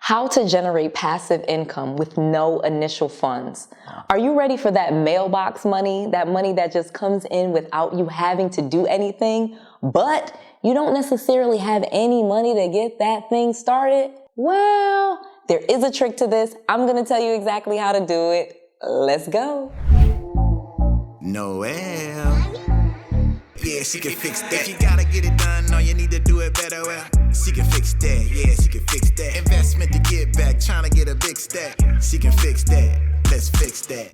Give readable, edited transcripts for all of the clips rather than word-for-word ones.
How to generate passive income with no initial funds. Are you ready for that mailbox money? That money that just comes in without you having to do anything, but you don't necessarily have any money to get that thing started? Well, there is a trick to this. I'm gonna tell you exactly how to do it. Let's go. Noel. Yeah, she can fix that. If you gotta get it done, or you need to do it better, well, she can fix that. Yeah, she can fix that. Investment to get back, trying to get a big stack. She can fix that. Let's fix that.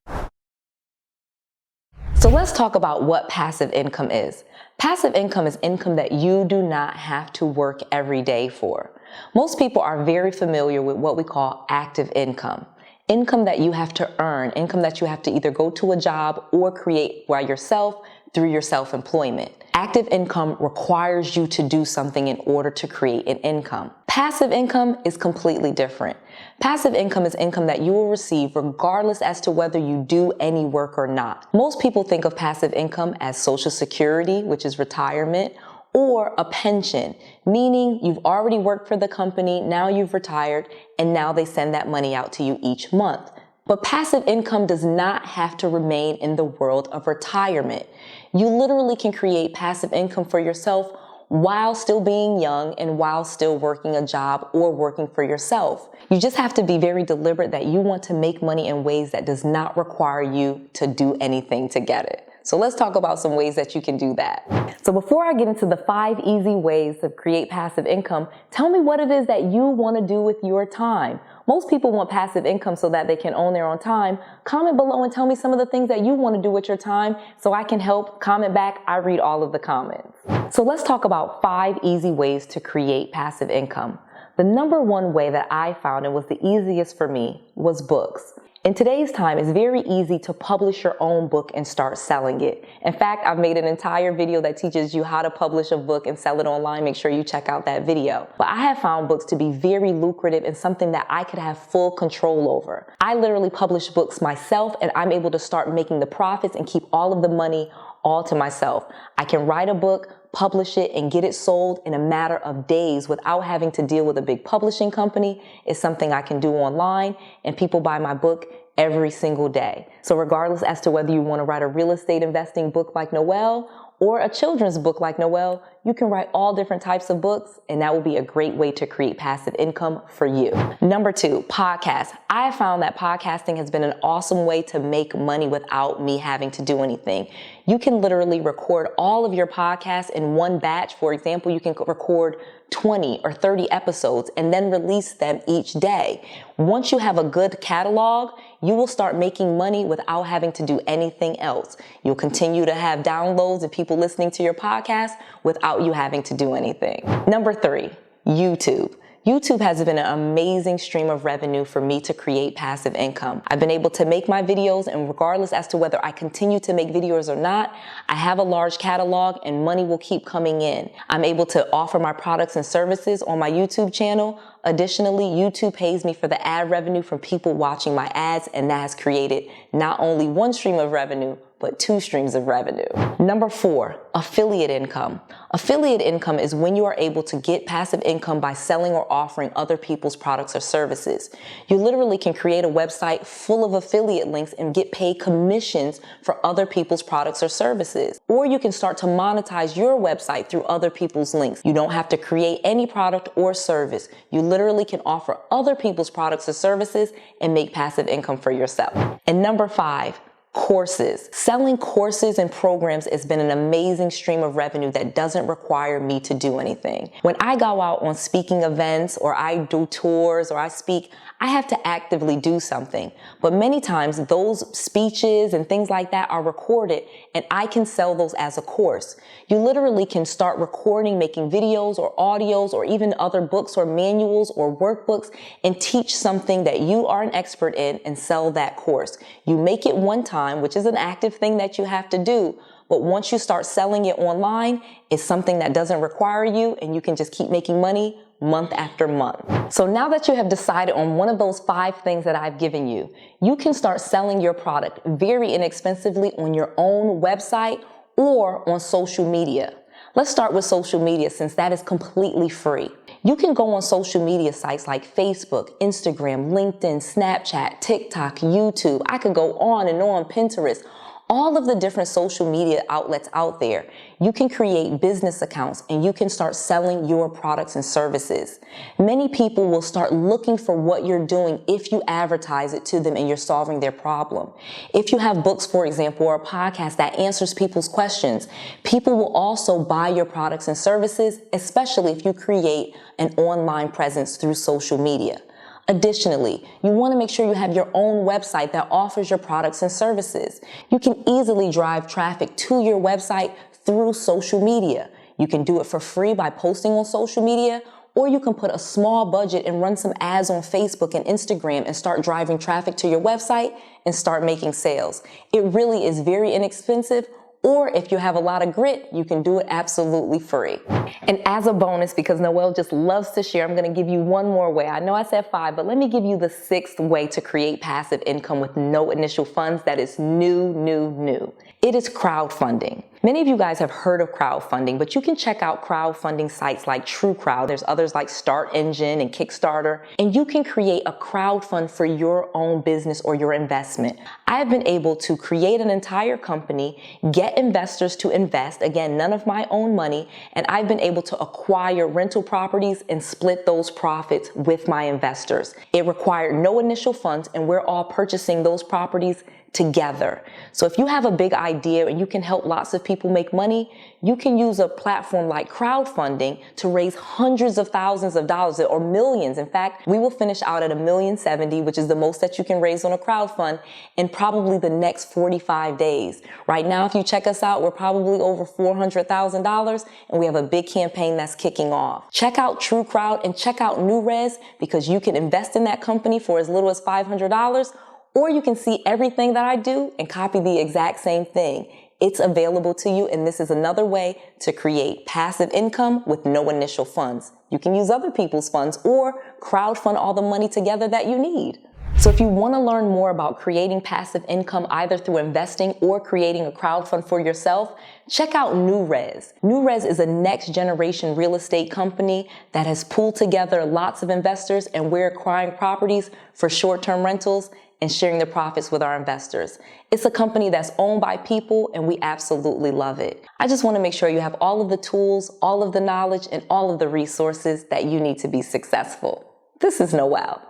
So let's talk about what passive income is. Passive income is income that you do not have to work every day for. Most people are very familiar with what we call active income. Income that you have to earn, income that you have to either go to a job or create by yourself through your self-employment. Active income requires you to do something in order to create an income. Passive income is completely different. Passive income is income that you will receive regardless as to whether you do any work or not. Most people think of passive income as Social Security, which is retirement, or a pension, meaning you've already worked for the company, now you've retired, and now they send that money out to you each month. But passive income does not have to remain in the world of retirement. You literally can create passive income for yourself while still being young and while still working a job or working for yourself. You just have to be very deliberate that you want to make money in ways that does not require you to do anything to get it. So let's talk about some ways that you can do that. So before I get into the 5 easy ways to create passive income, tell me what it is that you want to do with your time. Most people want passive income so that they can own their own time. Comment below and tell me some of the things that you want to do with your time so I can help. Comment back. I read all of the comments. So let's talk about 5 easy ways to create passive income. The number 1 way that I found and was the easiest for me was books. In today's time, it's very easy to publish your own book and start selling it. In fact, I've made an entire video that teaches you how to publish a book and sell it online. Make sure you check out that video. But I have found books to be very lucrative and something that I could have full control over. I literally publish books myself, and I'm able to start making the profits and keep all of the money all to myself. I can write a book, publish it, and get it sold in a matter of days without having to deal with a big publishing company. It's something I can do online, and people buy my book every single day. So regardless as to whether you want to write a real estate investing book like Noel or a children's book like Noel, you can write all different types of books, and that will be a great way to create passive income for you. Number 2, podcasts. I have found that podcasting has been an awesome way to make money without me having to do anything. You can literally record all of your podcasts in one batch. For example, you can record 20 or 30 episodes and then release them each day. Once you have a good catalog, you will start making money without having to do anything else. You'll continue to have downloads and people listening to your podcast without you having to do anything. Number 3, YouTube. YouTube has been an amazing stream of revenue for me to create passive income. I've been able to make my videos, and regardless as to whether I continue to make videos or not, I have a large catalog and money will keep coming in. I'm able to offer my products and services on my YouTube channel. Additionally, YouTube pays me for the ad revenue from people watching my ads, and that has created not only 1 stream of revenue, but 2 streams of revenue. Number 4, affiliate income. Affiliate income is when you are able to get passive income by selling or offering other people's products or services. You literally can create a website full of affiliate links and get paid commissions for other people's products or services. Or you can start to monetize your website through other people's links. You don't have to create any product or service. You literally can offer other people's products or services and make passive income for yourself. And number 5, courses. Selling courses and programs has been an amazing stream of revenue that doesn't require me to do anything. When I go out on speaking events or I do tours or I speak, I have to actively do something. But many times those speeches and things like that are recorded, and I can sell those as a course. You literally can start recording, making videos or audios or even other books or manuals or workbooks and teach something that you are an expert in and sell that course. You make it one time, which is an active thing that you have to do. But once you start selling it online, it's something that doesn't require you, and you can just keep making money month after month. So now that you have decided on one of those 5 things that I've given you, you can start selling your product very inexpensively on your own website or on social media. Let's start with social media, since that is completely free. You can go on social media sites like Facebook, Instagram, LinkedIn, Snapchat, TikTok, YouTube. I could go on, Pinterest. All of the different social media outlets out there. You can create business accounts and you can start selling your products and services. Many people will start looking for what you're doing if you advertise it to them and you're solving their problem. If you have books, for example, or a podcast that answers people's questions, people will also buy your products and services, especially if you create an online presence through social media. Additionally, you want to make sure you have your own website that offers your products and services. You can easily drive traffic to your website through social media. You can do it for free by posting on social media, or you can put a small budget and run some ads on Facebook and Instagram and start driving traffic to your website and start making sales. It really is very inexpensive. Or if you have a lot of grit, you can do it absolutely free. And as a bonus, because Noelle just loves to share, I'm going to give you one more way. I know I said 5, but let me give you the 6th way to create passive income with no initial funds that is new. It is crowdfunding. Many of you guys have heard of crowdfunding, but you can check out crowdfunding sites like TrueCrowd. There's others like Start Engine and Kickstarter, and you can create a crowdfund for your own business or your investment. I have been able to create an entire company, get investors to invest, again, none of my own money, and I've been able to acquire rental properties and split those profits with my investors. It required no initial funds, and we're all purchasing those properties together. So if you have a big idea and you can help lots of people make money, you can use a platform like crowdfunding to raise hundreds of thousands of dollars or millions. In fact, we will finish out at $1,070,000, which is the most that you can raise on a crowdfund in probably the next 45 days. Right now, if you check us out, we're probably over $400,000 and we have a big campaign that's kicking off. Check out TrueCrowd and check out NewRez because you can invest in that company for as little as $500. Or you can see everything that I do and copy the exact same thing. It's available to you, and this is another way to create passive income with no initial funds. You can use other people's funds or crowdfund all the money together that you need. So if you want to learn more about creating passive income either through investing or creating a crowdfund for yourself, check out NewRez. NewRez is a next generation real estate company that has pulled together lots of investors, and we're acquiring properties for short-term rentals and sharing the profits with our investors. It's a company that's owned by people, and we absolutely love it. I just want to make sure you have all of the tools, all of the knowledge, and all of the resources that you need to be successful. This is Noelle,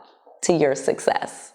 to your success.